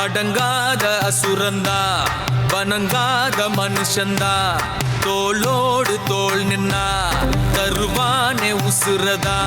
அடங்காத அசுரந்தா வணங்காத மனுஷந்தா தோளோடு தோள் நின்னா தருவானே உசுரதா.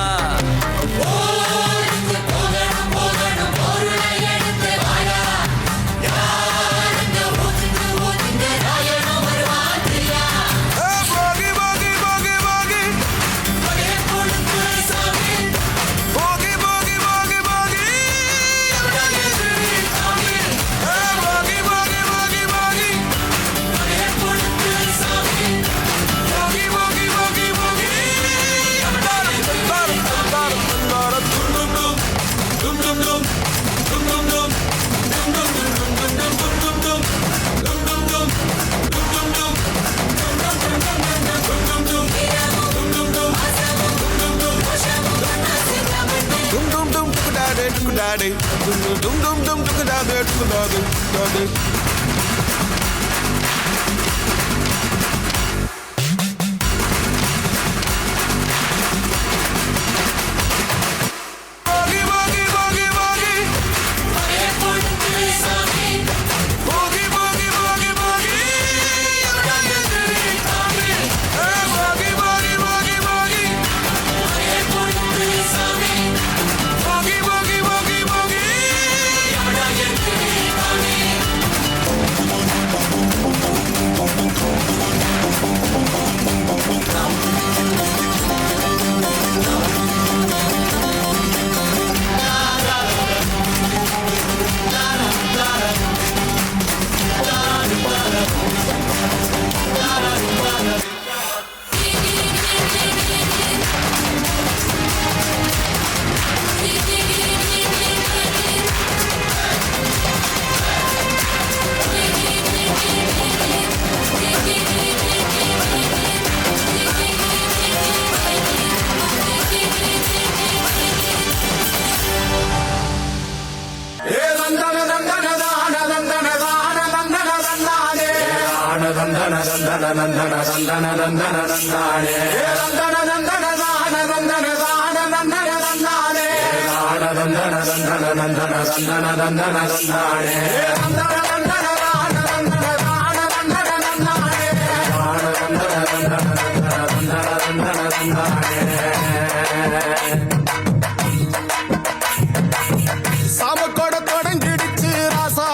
சாமக்கோட தொடங்கிடுச்சு ராசா,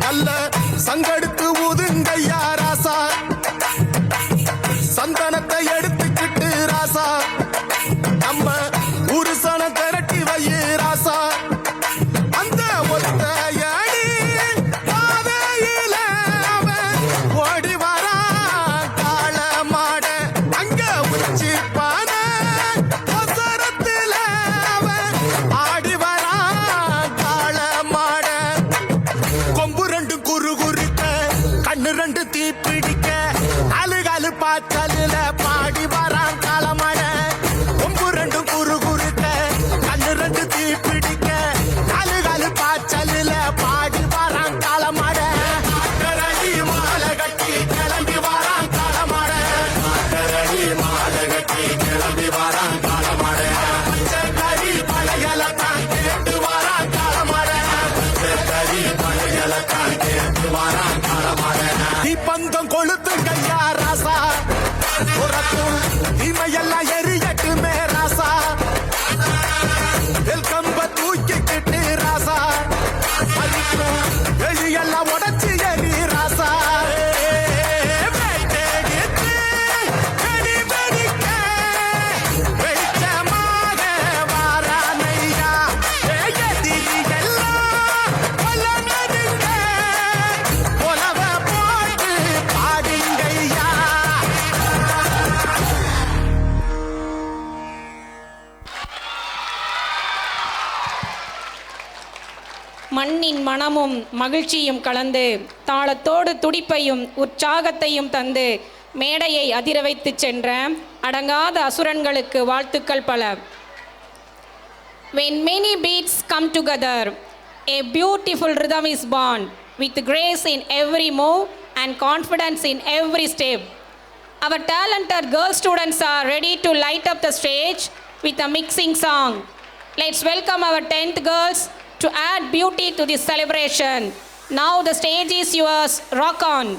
நல்ல சங்கெடுத்து ஊதுங்கய்யா ராசா, சந்தனத்தை எடுத்துக்கிட்டு ராசா, நம்ம உருசன திரட்டி வையே ராசா, அந்த ஒத்த அடி பாதையில அவன் ஓடி வரா காள மாட, அங்க உச்சி பான அவசரத்துல அவன் ஆடி வரா காள மாட, கொம்பு ரெண்டு குறு குறுக்க கண்ணு ரெண்டு தீ பிடிக்க அழுகாலு பாச்சலில பாடி வரான் காலமட, கொம்பு ரெண்டு குறு குறுக்க கண்ணு ரெண்டு தீ பிடிக்க அழுகாலு பாச்சலில பாடி வரான் காலமட, அக்கரடி மாலை கட்டி கிளம்பி வரான் காலமட, அக்கரடி மாலை கட்டி கிளம்பி வரான் காலமட, கறி பழையல தான் கேட்டு வரான் காலமட, கறி பழையல தான் கேட்டு வரான் காலமட, தீப்பந்தம் கொளுத்துங்கய்யா ராசா, உறக்கும் இமையெல்லாம் எரியட்டுமே ராசா, வெல்கம்ப தூக்கிக்கிட்டு ராசா, அதுக்கும் வெளியெல்லாம் உடச்சி எரி ராசா, வெளிச்சமாக வாரானையா உலவ போட்டு பாடுங்கய்யா. மண்ணின் மனமும் மகிழ்ச்சியும் கலந்து தாளத்தோடு துடிப்பையும் உற்சாகத்தையும் தந்து மேடையை அதிர வைத்து சென்ற அடங்காத அசுரன்களுக்கு வாழ்த்துக்கள் பல. When many beats come together, a beautiful rhythm is born with grace in every move and confidence in every step. Our talented girl students are ready to light up the stage with a mixing song. Let's welcome our 10th girls to add beauty to this celebration. Now the stage is yours. Rock on.